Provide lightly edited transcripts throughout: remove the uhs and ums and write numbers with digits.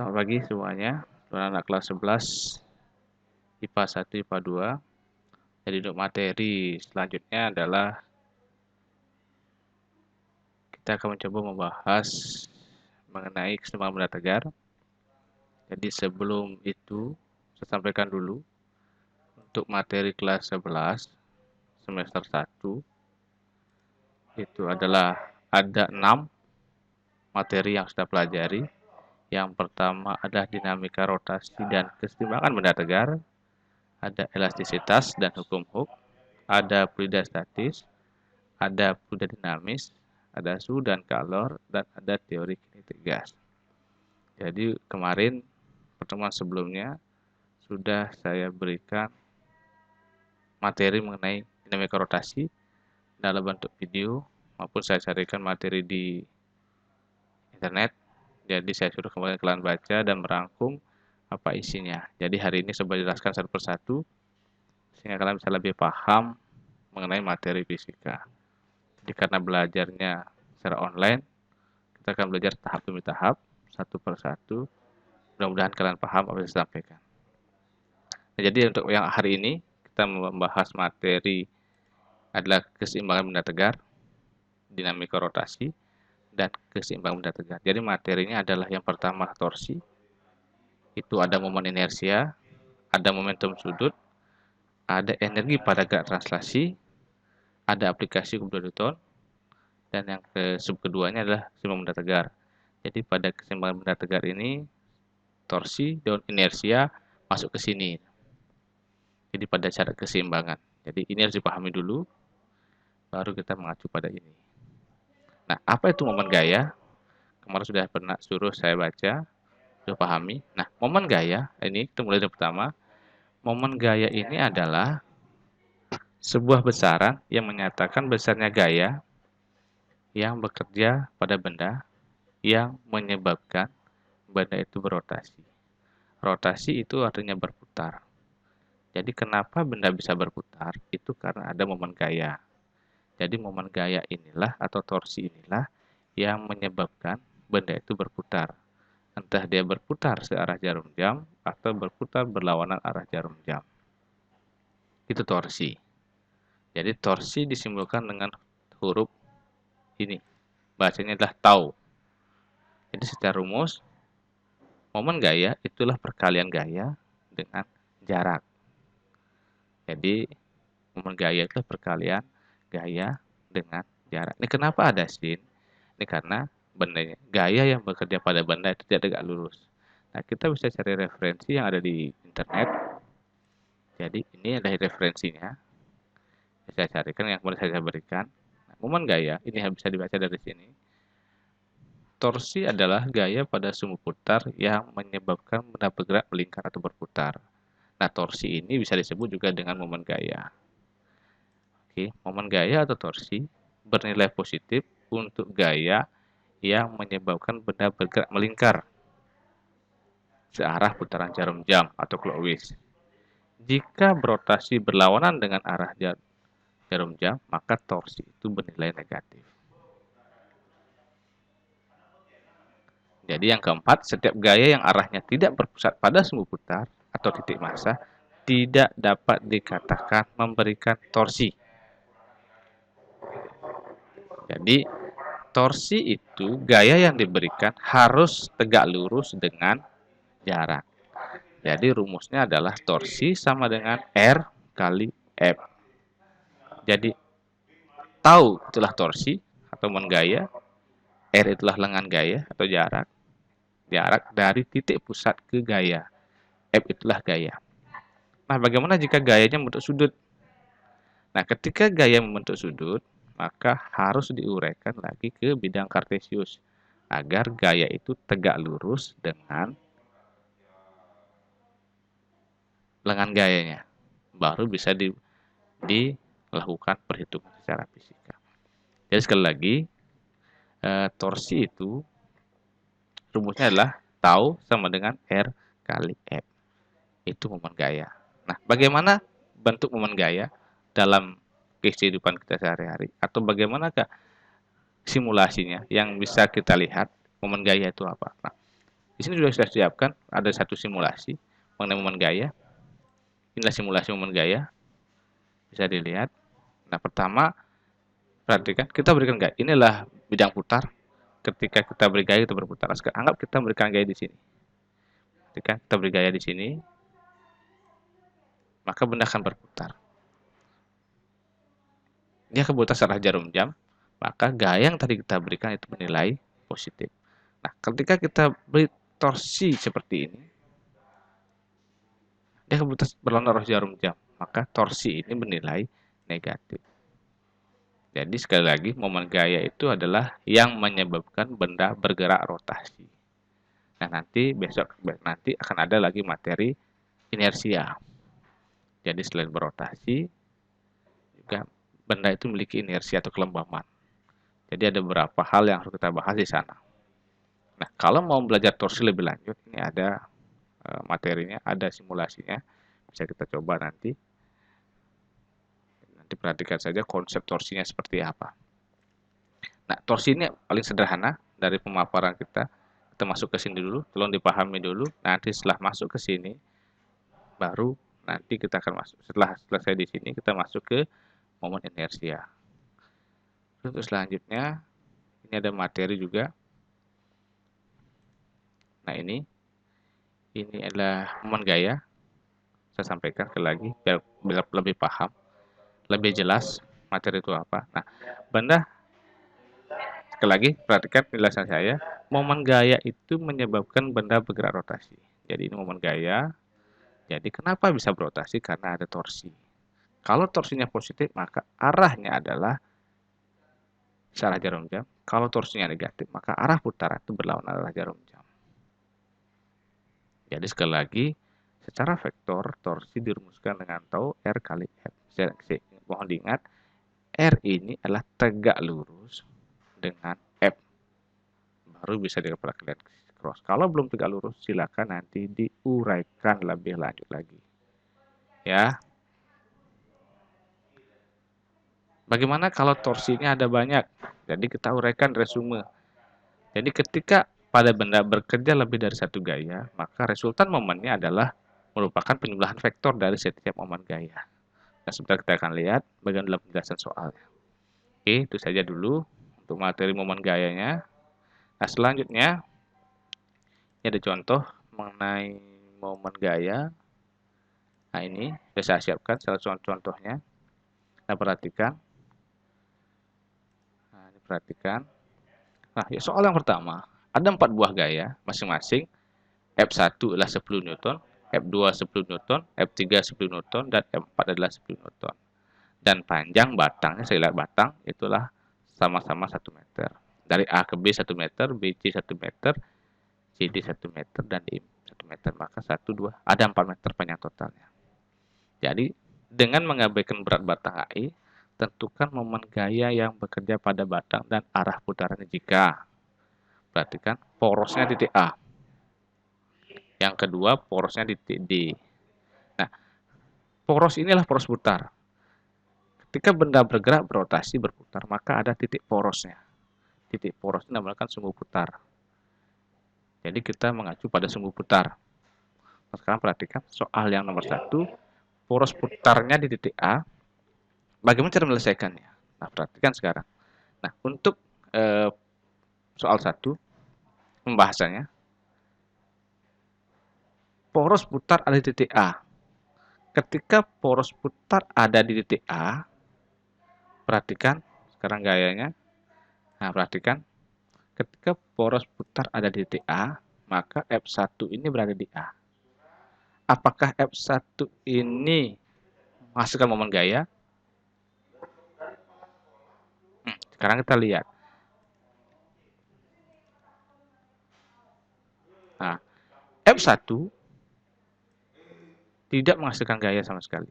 Selamat pagi semuanya, anak kelas 11 IPA 1, IPA 2. Jadi untuk materi selanjutnya adalah kita akan mencoba membahas mengenai keseimbangan benda tegar. Jadi sebelum itu saya sampaikan dulu untuk materi kelas 11 semester 1 itu adalah ada 6 materi yang sudah pelajari. Yang pertama adalah dinamika rotasi dan keseimbangan benda tegar, ada elastisitas dan hukum Hooke, ada fluida statis, ada fluida dinamis, ada suhu dan kalor, dan ada teori kinetik gas. Jadi kemarin pertemuan sebelumnya sudah saya berikan materi mengenai dinamika rotasi dalam bentuk video maupun saya carikan materi di internet. Jadi saya suruh kembali kalian baca dan merangkum apa isinya. Jadi hari ini saya jelaskan satu persatu sehingga kalian bisa lebih paham mengenai materi fisika. Jadi karena belajarnya secara online, kita akan belajar tahap demi tahap, satu persatu. Mudah-mudahan kalian paham apa yang saya sampaikan. Nah, jadi untuk yang hari ini, kita membahas materi adalah keseimbangan benda tegar, dinamika rotasi, dan keseimbangan benda tegar. Jadi materinya adalah yang pertama torsi, itu ada momen inersia, ada momentum sudut, ada energi pada gerak translasi, ada aplikasi Coulomb Newton, dan yang keduanya adalah keseimbangan benda tegar. Jadi pada keseimbangan benda tegar ini, torsi dan inersia masuk ke sini. Jadi pada syarat keseimbangan. Jadi ini harus dipahami dulu, baru kita mengacu pada ini. Nah, apa itu momen gaya? Kemarin sudah pernah suruh saya baca, sudah pahami. Nah, momen gaya, ini kita mulai dari pertama. Momen gaya ini adalah sebuah besaran yang menyatakan besarnya gaya yang bekerja pada benda yang menyebabkan benda itu berotasi. Rotasi itu artinya berputar. Jadi kenapa benda bisa berputar? Itu karena ada momen gaya. Jadi momen gaya inilah atau torsi inilah yang menyebabkan benda itu berputar. Entah dia berputar searah jarum jam atau berputar berlawanan arah jarum jam. Itu torsi. Jadi torsi disimbolkan dengan huruf ini. Bahasanya adalah tau. Jadi secara rumus, momen gaya itulah perkalian gaya dengan jarak. Jadi momen gaya itulah perkalian gaya dengan jarak. Ini kenapa ada sin? Ini karena benda gaya yang bekerja pada benda itu tidak tegak lurus. Nah, kita bisa cari referensi yang ada di internet. Jadi ini adalah referensinya. Saya carikan yang kemudian saya berikan. Nah, momen gaya ini bisa dibaca dari sini. Torsi adalah gaya pada sumbu putar yang menyebabkan benda bergerak, melingkar atau berputar. Nah, torsi ini bisa disebut juga dengan momen gaya. Oke, momen gaya atau torsi bernilai positif untuk gaya yang menyebabkan benda bergerak melingkar searah putaran jarum jam atau clockwise. Jika berotasi berlawanan dengan arah jarum jam, maka torsi itu bernilai negatif. Jadi yang keempat, setiap gaya yang arahnya tidak berpusat pada sumbu putar atau titik massa tidak dapat dikatakan memberikan torsi. Jadi torsi itu gaya yang diberikan harus tegak lurus dengan jarak. Jadi rumusnya adalah torsi sama dengan R kali F. Jadi tahu itulah torsi atau momen gaya, R itulah lengan gaya atau jarak. Jarak dari titik pusat ke gaya. F itulah gaya. Nah, bagaimana jika gayanya membentuk sudut? Nah, ketika gaya membentuk sudut, maka harus diuraikan lagi ke bidang kartesius agar gaya itu tegak lurus dengan lengan gayanya. Baru bisa dilakukan perhitungan secara fisika. Jadi sekali lagi, torsi itu rumusnya adalah tau sama dengan R kali F. Itu momen gaya. Nah, bagaimana bentuk momen gaya dalam kehidupan kita sehari-hari? Atau bagaimanakah simulasinya yang bisa kita lihat momen gaya itu apa? Nah, Di sini sudah saya siapkan ada satu simulasi mengenai momen gaya. Inilah simulasi momen gaya, bisa dilihat. Nah, pertama perhatikan kita berikan gaya. Inilah bidang putar. Ketika kita beri gaya kita berputar. Anggap kita berikan gaya di sini. Ketika kita beri gaya di sini, maka benda akan berputar. Dia akan berputar searah jarum jam, maka gaya yang tadi kita berikan itu menilai positif. Nah, ketika kita beri torsi seperti ini, dia akan berputar berlawanan arah jarum jam, maka torsi ini menilai negatif. Jadi sekali lagi, momen gaya itu adalah yang menyebabkan benda bergerak rotasi. Nah, nanti akan ada lagi materi inersia. Jadi selain berotasi, juga benda itu memiliki inersia atau kelembaman. Jadi ada beberapa hal yang harus kita bahas di sana. Nah, kalau mau belajar torsi lebih lanjut, ini ada materinya, ada simulasinya. Bisa kita coba nanti. Nanti perhatikan saja konsep torsinya seperti apa. Nah, torsi ini paling sederhana dari pemaparan kita. Kita masuk ke sini dulu, tolong dipahami dulu. Nanti setelah masuk ke sini, baru nanti kita akan masuk. Setelah selesai di sini, kita masuk ke momen inersia. Untuk selanjutnya, ini ada materi juga. Nah, ini adalah momen gaya. Saya sampaikan lagi biar lebih paham, lebih jelas materi itu apa. Nah, benda sekali lagi perhatikan penjelasan saya. Momen gaya itu menyebabkan benda bergerak rotasi. Jadi ini momen gaya. Jadi kenapa bisa berotasi? Karena ada torsi. Kalau torsinya positif, maka arahnya adalah searah jarum jam. Kalau torsinya negatif, maka arah putaran itu berlawanan arah jarum jam. Jadi sekali lagi, secara vektor, torsi dirumuskan dengan tau R kali F. Mohon diingat, R ini adalah tegak lurus dengan F. Baru bisa diperlakukan cross. Kalau belum tegak lurus, silakan nanti diuraikan lebih lanjut lagi. Ya. Bagaimana kalau torsinya ada banyak? Jadi kita uraikan resume. Jadi ketika pada benda bekerja lebih dari satu gaya, maka resultan momennya adalah merupakan penjumlahan vektor dari setiap momen gaya. Nah, sebentar kita akan lihat bagian dalam penjelasan soalnya. Oke, itu saja dulu untuk materi momen gayanya. Nah, selanjutnya ini ada contoh mengenai momen gaya. Nah, ini sudah saya siapkan salah contohnya. Nah, perhatikan. Perhatikan. Nah, ya soal yang pertama, ada 4 buah gaya masing-masing. F1 adalah 10 Newton, F2 10 Newton, F3 10 Newton, dan F4 adalah 10 Newton. Dan panjang batangnya, saya lihat batang, itulah sama-sama 1 meter. Dari A ke B 1 meter, BC 1 meter, CD 1 meter, dan D 1 meter. Maka 1, 2, ada 4 meter panjang totalnya. Jadi, dengan mengabaikan berat batang AI, tentukan momen gaya yang bekerja pada batang dan arah putarannya jika. Perhatikan, porosnya titik A. Yang kedua, porosnya titik D. Nah, poros inilah poros putar. Ketika benda bergerak, berotasi, berputar, maka ada titik porosnya. Titik poros ini dinamakan sumbu putar. Jadi kita mengacu pada sumbu putar. Nah, sekarang perhatikan soal yang nomor 1, poros putarnya di titik A. Bagaimana cara menyelesaikannya? Nah, perhatikan sekarang. Nah, untuk soal 1, pembahasannya, poros putar ada di titik A. Ketika poros putar ada di titik A, perhatikan sekarang gayanya. Nah, perhatikan. Ketika poros putar ada di titik A, maka F1 ini berada di A. Apakah F1 ini menghasilkan momen gaya? Sekarang kita lihat. Nah, F1 tidak menghasilkan gaya sama sekali.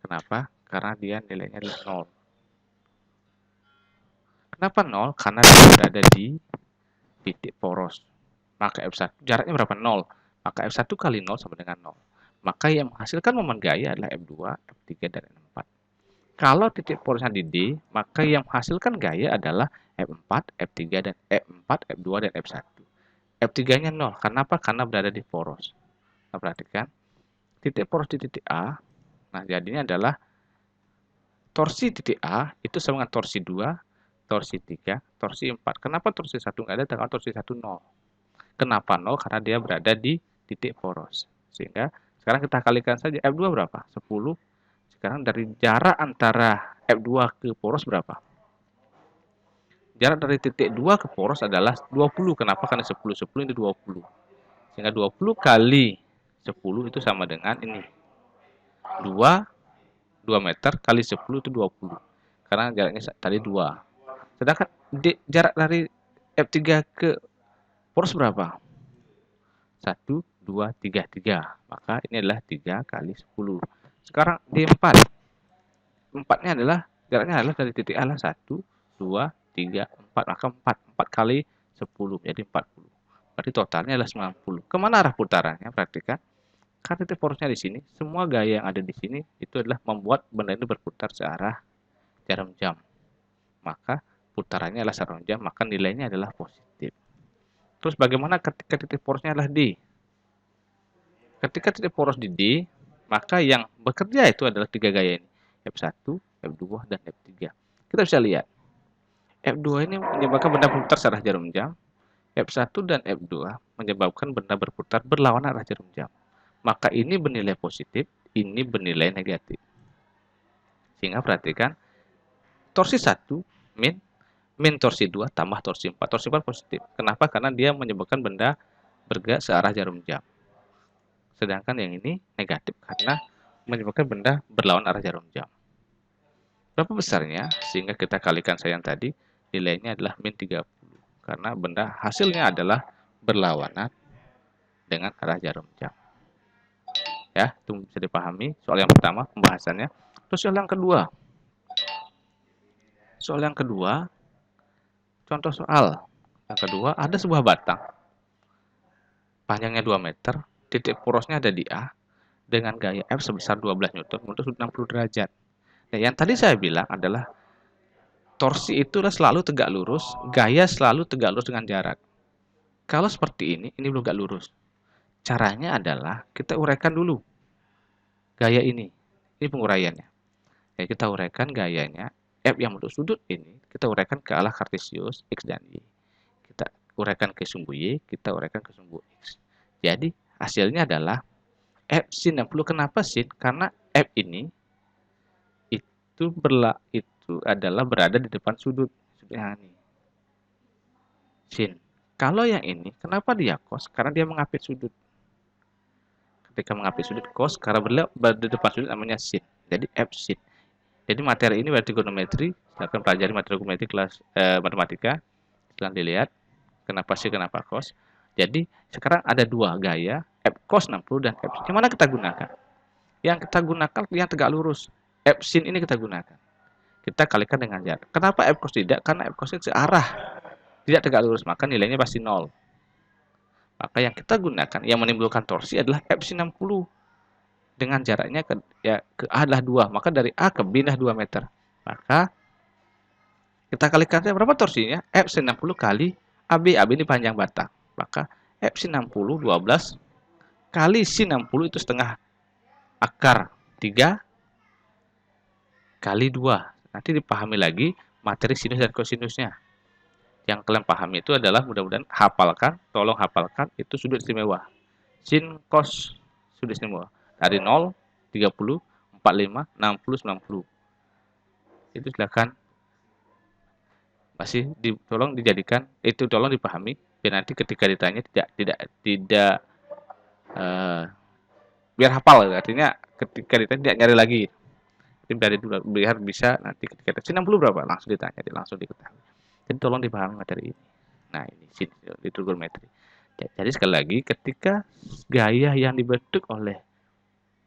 Kenapa? Karena dia nilainya adalah 0. Kenapa 0? Karena dia berada di titik poros. Maka F1, jaraknya berapa? 0. Maka F1 kali 0 sama dengan 0. Maka yang menghasilkan momen gaya adalah F2, F3, dan F4. Kalau titik porosnya di D, maka yang menghasilkan gaya adalah F4, F3, dan F4, F2, dan F1. F3-nya 0. Kenapa? Karena berada di poros. Nah, perhatikan. Titik poros di titik A. Nah, jadinya adalah torsi titik A itu sama dengan torsi 2, torsi 3, torsi 4. Kenapa torsi 1 nggak ada? Karena torsi 1 0. Kenapa 0? Karena dia berada di titik poros. Sehingga sekarang kita kalikan saja. F2 berapa? 10. Sekarang dari jarak antara F2 ke poros berapa? Jarak dari titik 2 ke poros adalah 20. Kenapa? Karena 10. 10 itu 20. Sehingga 20 kali 10 itu sama dengan ini. 2 meter kali 10 itu 20. Karena jaraknya tadi 2. Sedangkan jarak dari F3 ke poros berapa? 1, 2, 3, 3. Maka ini adalah 3 kali 10. Sekarang D4. 4-nya adalah, jaraknya adalah dari titik A 1, 2, 3, 4. Maka 4 kali 10 jadi 40. Berarti totalnya adalah 90. Kemana arah putarannya? Perhatikan. Karena titik porosnya di sini, semua gaya yang ada di sini itu adalah membuat benda ini berputar searah jarum jam. Maka putarannya adalah jarum jam, maka nilainya adalah positif. Terus bagaimana ketika titik porosnya adalah D? Ketika titik poros di D, maka yang bekerja itu adalah 3 gaya ini. F1, F2, dan F3. Kita bisa lihat. F2 ini menyebabkan benda berputar searah jarum jam. F1 dan F2 menyebabkan benda berputar berlawanan arah jarum jam. Maka ini bernilai positif, ini bernilai negatif. Sehingga perhatikan, torsi 1 min torsi 2 tambah torsi 4. Torsi 4 positif. Kenapa? Karena dia menyebabkan benda bergerak searah jarum jam. Sedangkan yang ini negatif karena menyebabkan benda berlawan arah jarum jam. Berapa besarnya? Sehingga kita kalikan saya yang tadi, nilainya adalah min 30. Karena benda hasilnya adalah berlawanan dengan arah jarum jam. Ya, itu bisa dipahami. Soal yang pertama, pembahasannya. Terus soal yang kedua. Soal yang kedua, contoh soal. Yang kedua, ada sebuah batang. Panjangnya 2 meter, titik porosnya ada di A, dengan gaya F sebesar 12 Newton untuk sudut 60 derajat. Nah, yang tadi saya bilang adalah torsi itu selalu tegak lurus, gaya selalu tegak lurus dengan jarak. Kalau seperti ini belum tegak lurus. Caranya adalah kita uraikan dulu gaya ini. Ini penguraiannya. Ya, kita uraikan gayanya. F yang bentuk sudut ini, kita uraikan ke arah kartesius X dan Y. Kita uraikan ke sumbu Y, kita uraikan ke sumbu X. Jadi, hasilnya adalah F sin 60. Kenapa sin? Karena F ini itu adalah berada di depan sudut. Sudutnya ini. Sin. Kalau yang ini, kenapa dia cos? Karena dia mengapit sudut. Ketika mengapit sudut cos, karena berada di depan sudut namanya sin. Jadi F sin. Jadi materi ini berarti trigonometri. Silakan pelajari materi trigonometri kelas matematika. Silahkan dilihat kenapa sin, kenapa cos. Jadi sekarang ada dua gaya, F cos 60 dan F sin. Yang mana kita gunakan? Yang kita gunakan yang tegak lurus. F sin ini kita gunakan. Kita kalikan dengan jarak. Kenapa F cos tidak? Karena F cos ini searah. Tidak tegak lurus, maka nilainya pasti 0. Maka yang kita gunakan, yang menimbulkan torsi adalah F sin 60. Dengan jaraknya ke A adalah 2. Maka dari A ke B adalah 2 meter. Maka kita kalikan berapa torsinya? F sin 60 kali AB. AB ini panjang batang. Maka F sin 60 12 kali sin 60 itu setengah akar 3 kali 2. Nanti dipahami lagi materi sinus dan kosinusnya. Yang kalian pahami itu adalah mudah-mudahan hafalkan, tolong hafalkan itu sudut istimewa. Sin cos sudut istimewa. Dari 0, 30, 45, 60, 90. Itu silakan masih tolong dijadikan, itu tolong dipahami biar nanti ketika ditanya tidak biar hafal, artinya ketika ditanya tidak nyari lagi. Dari dulu biar bisa nanti ketika sin 60 berapa langsung ditanya, langsung diketahui. Jadi tolong dipahami materi ini. Nah, ini sin di trigonometri. Jadi sekali lagi ketika gaya yang dibentuk oleh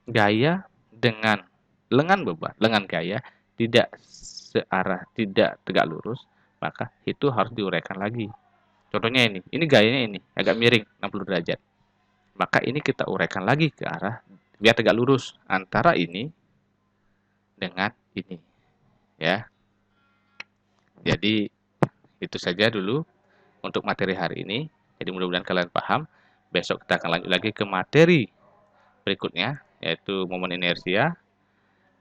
gaya dengan lengan beban, lengan gaya tidak searah, tidak tegak lurus, maka itu harus diuraikan lagi. Contohnya ini gayanya ini agak miring 60 derajat. Maka ini kita uraikan lagi ke arah biar tegak lurus antara ini dengan ini. Ya. Jadi itu saja dulu untuk materi hari ini. Jadi mudah-mudahan kalian paham. Besok kita akan lanjut lagi ke materi berikutnya, yaitu momen inersia.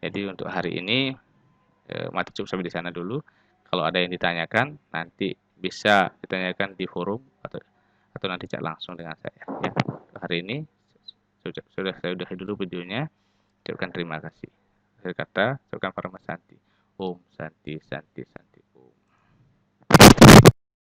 Jadi untuk hari ini materi cukup sampai di sana dulu. Kalau ada yang ditanyakan, nanti bisa ditanyakan di forum atau nanti chat langsung dengan saya. Ya, hari ini sudah saya udahi dulu videonya. Ucapkan terima kasih. Saya kata, ucapkan para Santi. Om Santi Santi Santi.